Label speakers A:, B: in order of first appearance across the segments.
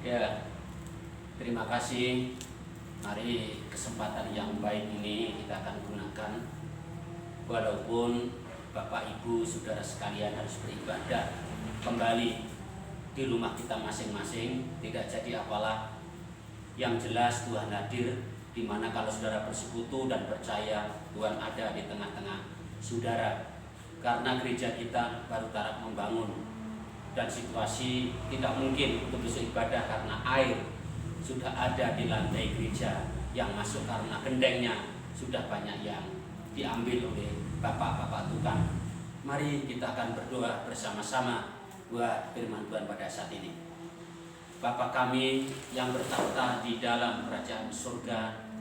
A: Ya, terima kasih. Mari kesempatan yang baik ini kita akan gunakan. Walaupun Bapak Ibu Saudara sekalian harus beribadah kembali di rumah kita masing-masing, tidak jadi apalah. Yang jelas Tuhan hadir, di mana kalau saudara bersekutu dan percaya Tuhan ada di tengah-tengah saudara. Karena gereja kita baru taraf membangun dan situasi tidak mungkin untuk bisa ibadah karena air sudah ada di lantai gereja yang masuk karena gendengnya sudah banyak yang diambil oleh bapak-bapak tukang. Mari kita akan berdoa bersama-sama buat firman Tuhan pada saat ini. Bapa kami yang bertahta di dalam kerajaan surga,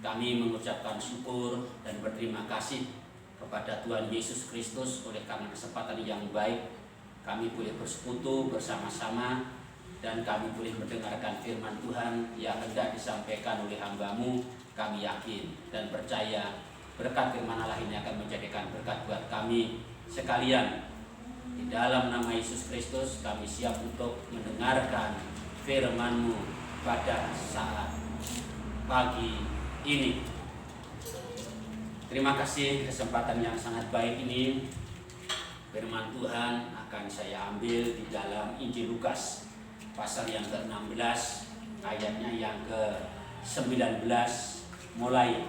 A: kami mengucapkan syukur dan berterima kasih kepada Tuhan Yesus Kristus oleh karena kesempatan yang baik kami boleh bersekutu bersama-sama dan kami boleh mendengarkan firman Tuhan yang hendak disampaikan oleh hamba-Mu. Kami yakin dan percaya berkat firman Allah ini akan menjadikan berkat buat kami sekalian. Di dalam nama Yesus Kristus kami siap untuk mendengarkan firman-Mu pada saat pagi ini. Terima kasih kesempatan yang sangat baik ini. Firman Tuhan akan saya ambil di dalam Injil Lukas pasal yang ke-16 ayatnya yang ke-19 mulai.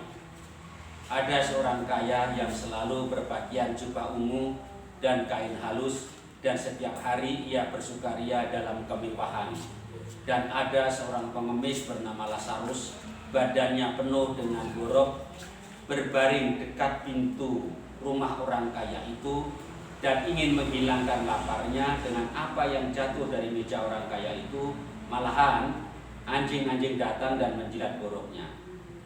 A: Ada seorang kaya yang selalu berpakaian jubah ungu dan kain halus dan setiap hari ia bersukaria dalam kemewahan. Dan ada seorang pengemis bernama Lazarus, badannya penuh dengan borok, berbaring dekat pintu rumah orang kaya itu dan ingin menghilangkan laparnya dengan apa yang jatuh dari meja orang kaya itu. Malahan anjing-anjing datang dan menjilat boroknya.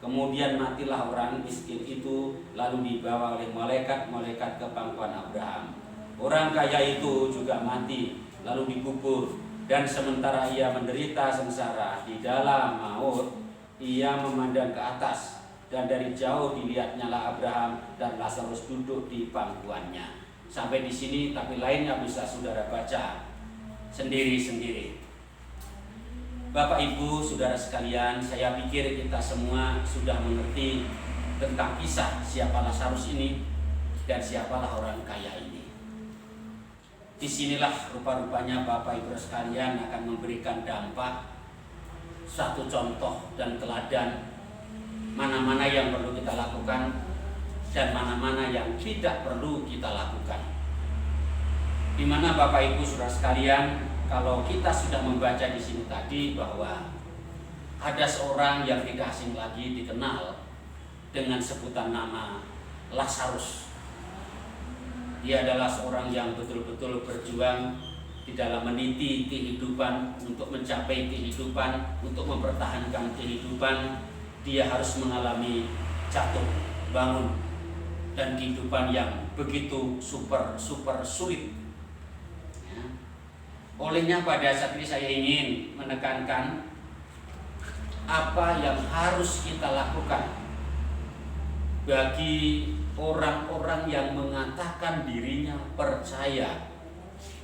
A: Kemudian matilah orang miskin itu, lalu dibawa oleh malaikat-malaikat ke pangkuan Abraham. Orang kaya itu juga mati, lalu dikubur. Dan sementara ia menderita sengsara di dalam maut, ia memandang ke atas, dan dari jauh dilihatnya lah Abraham dan Lazarus duduk di pangkuannya. Sampai di sini, tapi lainnya bisa saudara baca sendiri-sendiri. Bapak Ibu Saudara sekalian, saya pikir kita semua sudah mengerti tentang kisah siapa Lazarus ini dan siapalah orang kaya ini. Disinilah rupa-rupanya Bapak Ibu sekalian akan memberikan dampak satu contoh dan teladan mana-mana yang perlu kita lakukan dan mana-mana yang tidak perlu kita lakukan. Di mana Bapak Ibu Saudara sekalian, kalau kita sudah membaca di sini tadi bahwa ada seorang yang tidak asing lagi dikenal dengan sebutan nama Lazarus. Dia adalah seorang yang betul-betul berjuang di dalam meniti kehidupan, untuk mencapai kehidupan, untuk mempertahankan kehidupan. Dia harus mengalami jatuh bangun dan kehidupan yang begitu super sulit. Ya. Olehnya pada saat ini saya ingin menekankan apa yang harus kita lakukan bagi orang-orang yang mengatakan dirinya percaya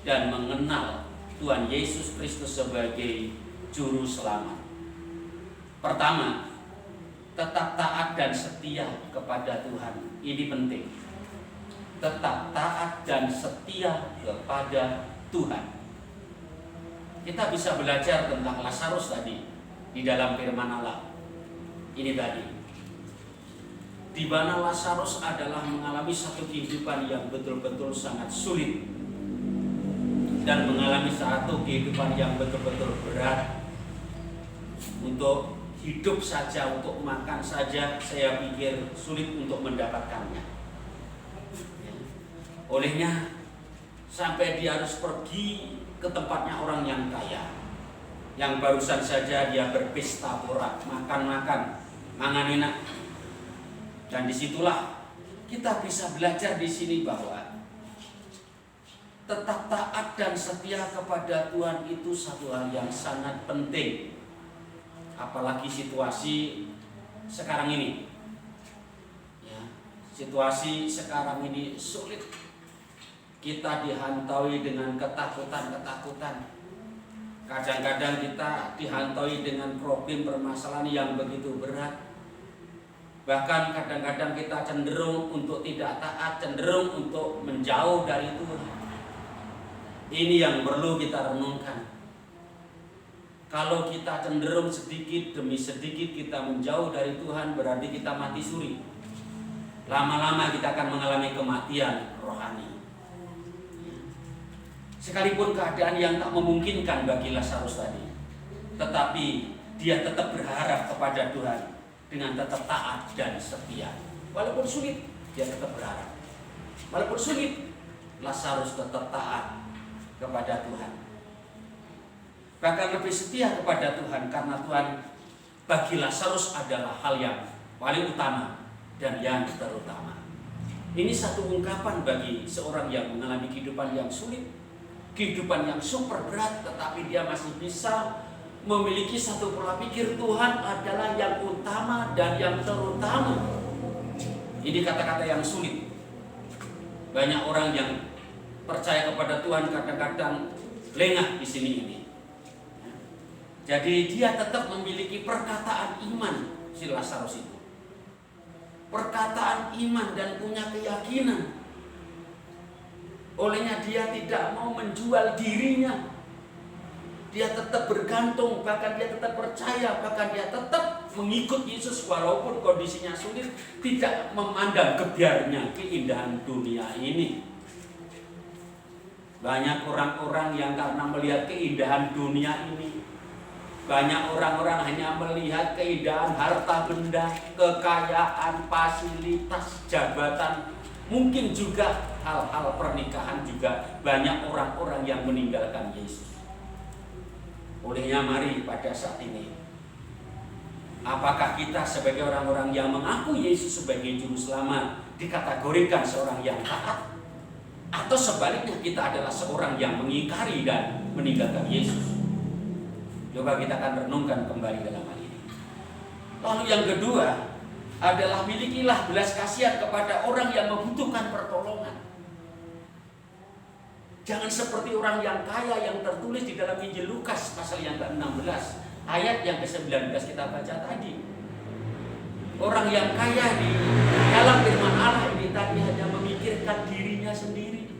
A: dan mengenal Tuhan Yesus Kristus sebagai Juru Selamat. Pertama, tetap taat dan setia kepada Tuhan. Ini penting. Tetap taat dan setia kepada Tuhan. Kita bisa belajar tentang Lazarus tadi di dalam firman Allah. Ini tadi, di mana Lazarus adalah mengalami satu kehidupan yang betul-betul sangat sulit dan mengalami satu kehidupan yang betul-betul berat. Untuk hidup saja, untuk makan saja, saya pikir sulit untuk mendapatkannya. Olehnya sampai dia harus pergi ke tempatnya orang yang kaya, yang barusan saja dia berpesta porak, makan-makan, mangan enak. Dan disitulah kita bisa belajar di sini bahwa tetap taat dan setia kepada Tuhan itu satu hal yang sangat penting. Apalagi situasi sekarang ini. Ya, situasi sekarang ini sulit. Kita dihantaui dengan ketakutan-ketakutan Kadang-kadang kita dihantui dengan problem permasalahan yang begitu berat. Bahkan kadang-kadang kita cenderung untuk tidak taat, cenderung untuk menjauh dari Tuhan. Ini yang perlu kita renungkan. Kalau kita cenderung sedikit demi sedikit kita menjauh dari Tuhan, berarti kita mati suri. Lama-lama kita akan mengalami kematian rohani. Sekalipun keadaan yang tak memungkinkan bagi Lazarus tadi, tetapi dia tetap berharap kepada Tuhan dengan tetap taat dan setia. Walaupun sulit, dia tetap berharap. Walaupun sulit, Lazarus tetap taat kepada Tuhan. Bahkan lebih setia kepada Tuhan, karena Tuhan bagi Lazarus adalah hal yang paling utama dan yang terutama. Ini satu ungkapan bagi seorang yang mengalami kehidupan yang sulit, kehidupan yang super berat, tetapi dia masih bisa memiliki satu pola pikir Tuhan adalah yang utama dan yang terutama. Ini kata-kata yang sulit. Banyak orang yang percaya kepada Tuhan kadang-kadang lengah di sini ini. Jadi dia tetap memiliki perkataan iman, si Lazarus itu. Perkataan iman dan punya keyakinan. Olehnya dia tidak mau menjual dirinya. Dia tetap bergantung, bahkan dia tetap percaya, bahkan dia tetap mengikut Yesus walaupun kondisinya sulit, tidak memandang gebyarnya keindahan dunia ini. Banyak orang-orang yang karena melihat keindahan dunia ini, banyak orang-orang hanya melihat keindahan harta benda, kekayaan, fasilitas, jabatan, mungkin juga hal-hal pernikahan juga banyak orang-orang yang meninggalkan Yesus. Olehnya mari pada saat ini, apakah kita sebagai orang-orang yang mengaku Yesus sebagai juru selamat dikategorikan seorang yang taat? Atau sebaliknya kita adalah seorang yang mengingkari dan meninggalkan Yesus? Coba kita akan renungkan kembali dalam hal ini. Lalu yang kedua adalah milikilah belas kasihan kepada orang yang membutuhkan pertolongan. Jangan seperti orang yang kaya yang tertulis di dalam Injil Lukas pasal yang ke-16 ayat yang ke-19 kita baca tadi. Orang yang kaya di dalam firman Allah ini tadi hanya memikirkan dirinya sendiri,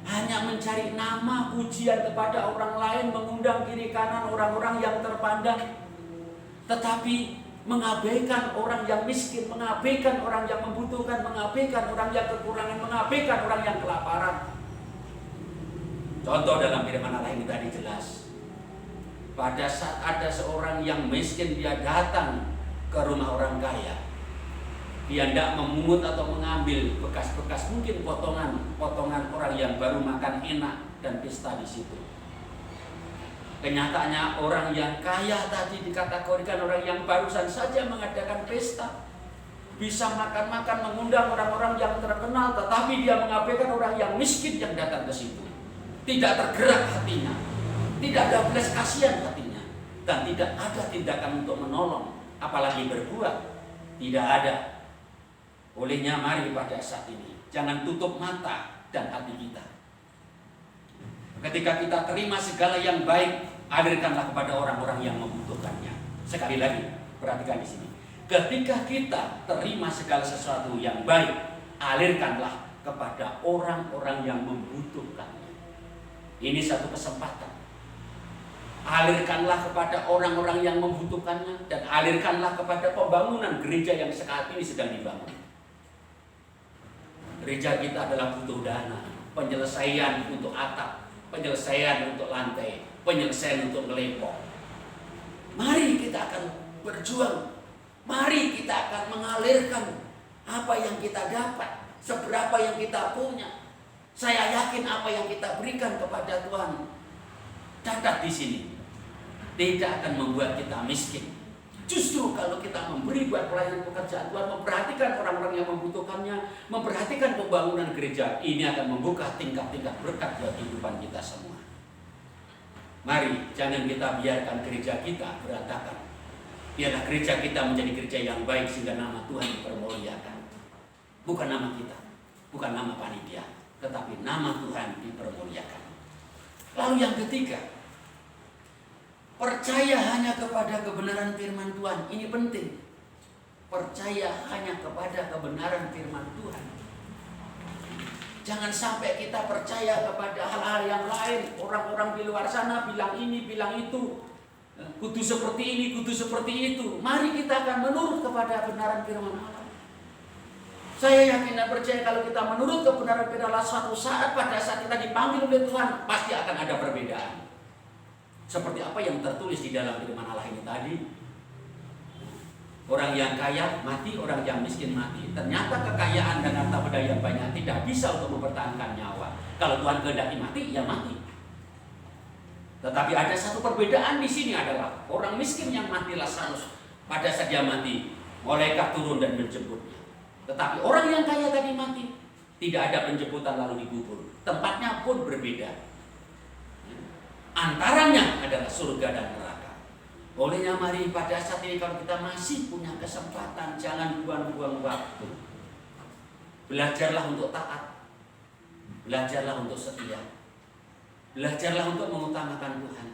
A: hanya mencari nama pujian kepada orang lain, mengundang kiri kanan orang-orang yang terpandang, tetapi mengabaikan orang yang miskin, mengabaikan orang yang membutuhkan, mengabaikan orang yang kekurangan, mengabaikan orang yang kelaparan. Contoh dalam firman Allah ini tadi jelas. Pada saat ada seorang yang miskin, dia datang ke rumah orang kaya. Dia tidak memungut atau mengambil bekas-bekas, mungkin potongan orang yang baru makan enak dan pesta di situ. Kenyataannya orang yang kaya tadi dikategorikan orang yang barusan saja mengadakan pesta, bisa makan-makan, mengundang orang-orang yang terkenal, tetapi dia mengabaikan orang yang miskin yang datang ke situ. Tidak tergerak hatinya, tidak ada belas kasihan hatinya, dan tidak ada tindakan untuk menolong, apalagi berbuat, tidak ada. Olehnya mari pada saat ini jangan tutup mata dan hati kita. Ketika kita terima segala yang baik, alirkanlah kepada orang-orang yang membutuhkannya. Sekali lagi, perhatikan di sini. Ketika kita terima segala sesuatu yang baik, alirkanlah kepada orang-orang yang membutuhkannya. Ini satu kesempatan. Alirkanlah kepada orang-orang yang membutuhkannya, dan alirkanlah kepada pembangunan gereja yang saat ini sedang dibangun. Gereja kita adalah butuh dana, penyelesaian untuk atap, penyelesaian untuk lantai, penyelesaian untuk ngelepok. Mari kita akan berjuang. Mari kita akan mengalirkan apa yang kita dapat, seberapa yang kita punya. Saya yakin apa yang kita berikan kepada Tuhan, catat di sini, tidak akan membuat kita miskin. Justru kalau kita memberi buat pelayanan pekerjaan Tuhan, memperhatikan orang-orang yang membutuhkannya, memperhatikan pembangunan gereja, ini akan membuka tingkat-tingkat berkat buat kehidupan kita semua. Mari jangan kita biarkan gereja kita berantakan. Biarlah gereja kita menjadi gereja yang baik sehingga nama Tuhan dipermuliakan. Bukan nama kita, bukan nama panitia, tetapi nama Tuhan dipermuliakan. Lalu yang ketiga, Percaya hanya kepada kebenaran firman Tuhan. Ini penting. Percaya hanya kepada kebenaran firman Tuhan. Jangan sampai kita percaya kepada hal-hal yang lain. Orang-orang di luar sana bilang ini, bilang itu. Kudu seperti ini, kudu seperti itu. Mari kita akan menurut kepada kebenaran firman Allah. Saya yakin dan percaya kalau kita menurut kebenaran firman Allah, suatu saat pada saat kita dipanggil oleh Tuhan, pasti akan ada perbedaan. Seperti apa yang tertulis di dalam firman Allah ini tadi. Orang yang kaya mati, orang yang miskin mati. Ternyata kekayaan dan harta benda yang banyak tidak bisa untuk mempertahankan nyawa. Kalau Tuhan kehendaki mati, ya mati. Tetapi ada satu perbedaan di sini adalah orang miskin yang mati Lazarus pada saat dia mati, malaikat turun dan menjemputnya. Tetapi orang yang kaya tadi mati, tidak ada penjemputan lalu dikubur. Tempatnya pun berbeda. Antaranya adalah surga dan neraka. Olehnya mari pada saat ini kalau kita masih punya kesempatan, jangan buang-buang waktu. Belajarlah untuk taat. Belajarlah untuk setia. Belajarlah untuk mengutamakan Tuhan.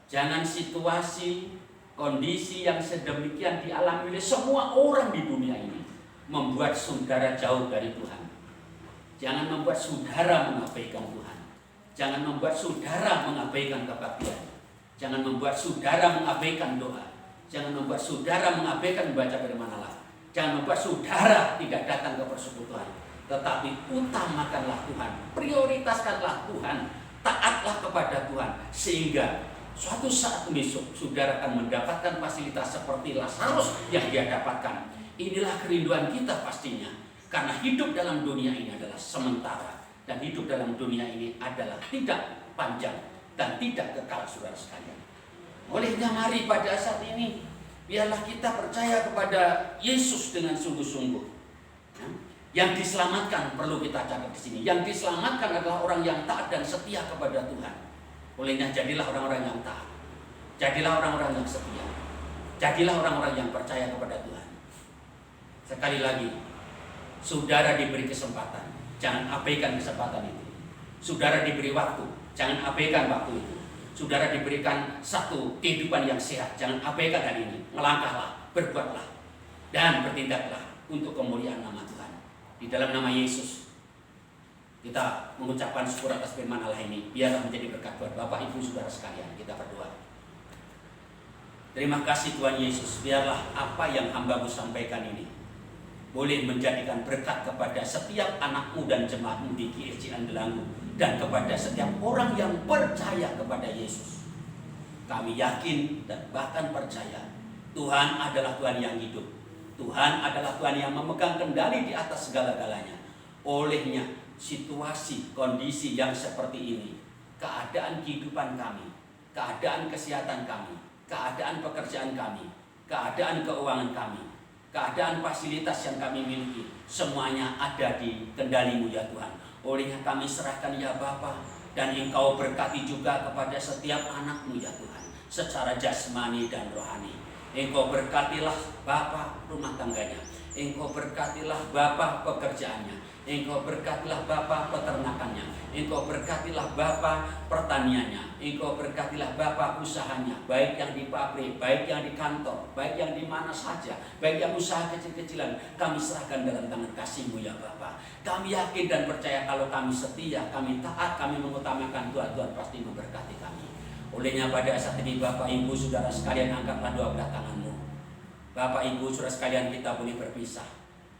A: Jangan situasi, kondisi yang sedemikian dialami oleh semua orang di dunia ini membuat saudara jauh dari Tuhan. Jangan membuat saudara mengabaikan Tuhan. Jangan membuat saudara mengabaikan kebaktian. Jangan membuat saudara mengabaikan doa. Jangan membuat saudara mengabaikan membaca firman Allah. Jangan membuat saudara tidak datang ke persekutuan. Tetapi utamakanlah Tuhan. Prioritaskanlah Tuhan. Taatlah kepada Tuhan. Sehingga suatu saat besok saudara akan mendapatkan fasilitas seperti Lazarus yang dia dapatkan. Inilah kerinduan kita pastinya. Karena hidup dalam dunia ini adalah sementara. Dan hidup dalam dunia ini adalah tidak panjang dan tidak kekal, saudara sekalian. Olehnya mari pada saat ini biarlah kita percaya kepada Yesus dengan sungguh-sungguh. Yang diselamatkan perlu kita catat di sini. Yang diselamatkan adalah orang yang taat dan setia kepada Tuhan. Olehnya jadilah orang-orang yang taat. Jadilah orang-orang yang setia. Jadilah orang-orang yang percaya kepada Tuhan. Sekali lagi, saudara diberi kesempatan. Jangan abaikan kesempatan itu. Saudara diberi waktu, jangan abaikan waktu itu. Saudara diberikan satu kehidupan yang sehat, jangan abaikan hari ini. Melangkahlah, berbuatlah, dan bertindaklah untuk kemuliaan nama Tuhan. Di dalam nama Yesus, kita mengucapkan syukur atas firman Allah ini. Biarlah menjadi berkat buat Bapak Ibu Saudara sekalian. Kita berdoa. Terima kasih Tuhan Yesus. Biarlah apa yang hamba-Mu sampaikan ini boleh menjadikan berkat kepada setiap anakmu dan jemaatmu di GSC Andelangu dan kepada setiap orang yang percaya kepada Yesus. Kami yakin dan bahkan percaya Tuhan adalah Tuhan yang hidup. Tuhan adalah Tuhan yang memegang kendali di atas segala-galanya. Olehnya situasi, kondisi yang seperti ini, keadaan kehidupan kami, keadaan kesehatan kami, keadaan pekerjaan kami, keadaan keuangan kami, keadaan fasilitas yang kami miliki, semuanya ada di kendali-Mu ya Tuhan. Olehnya kami serahkan ya Bapa, dan Engkau berkati juga kepada setiap anak-Mu ya Tuhan, secara jasmani dan rohani. Engkau berkatilah Bapa rumah tangganya, Engkau berkatilah Bapa pekerjaannya, Engkau berkatilah Bapa peternakannya, Engkau berkatilah Bapa pertaniannya, Engkau berkatilah Bapa usahanya, baik yang di pabrik, baik yang di kantor, baik yang di mana saja, baik yang usaha kecil-kecilan, kami serahkan dalam tangan kasih-Mu ya Bapa. Kami yakin dan percaya kalau kami setia, kami taat, kami mengutamakan Tuhan, Tuhan pasti memberkati kami. Olehnya pada saat ini Bapak Ibu Saudara sekalian, angkatlah dua belah tangan-Mu. Bapak Ibu Saudara sekalian, kita boleh berpisah.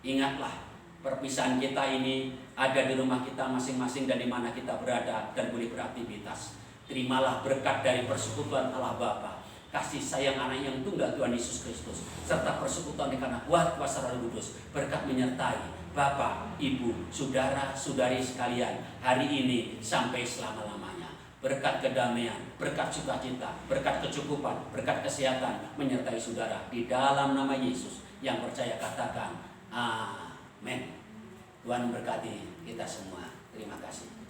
A: Ingatlah, perpisahan kita ini ada di rumah kita masing-masing dan di mana kita berada dan boleh beraktivitas. Terimalah berkat dari persekutuan Allah Bapa, kasih sayang anak yang tunggal Tuhan Yesus Kristus, serta persekutuan karena kuat kuasa Roh Kudus, berkat menyertai Bapak, Ibu, Saudara, Saudari sekalian hari ini sampai selama-lamanya. Berkat kedamaian, berkat sukacita, berkat kecukupan, berkat kesehatan menyertai saudara di dalam nama Yesus. Yang percaya katakan amin. Tuhan berkati kita semua. Terima kasih.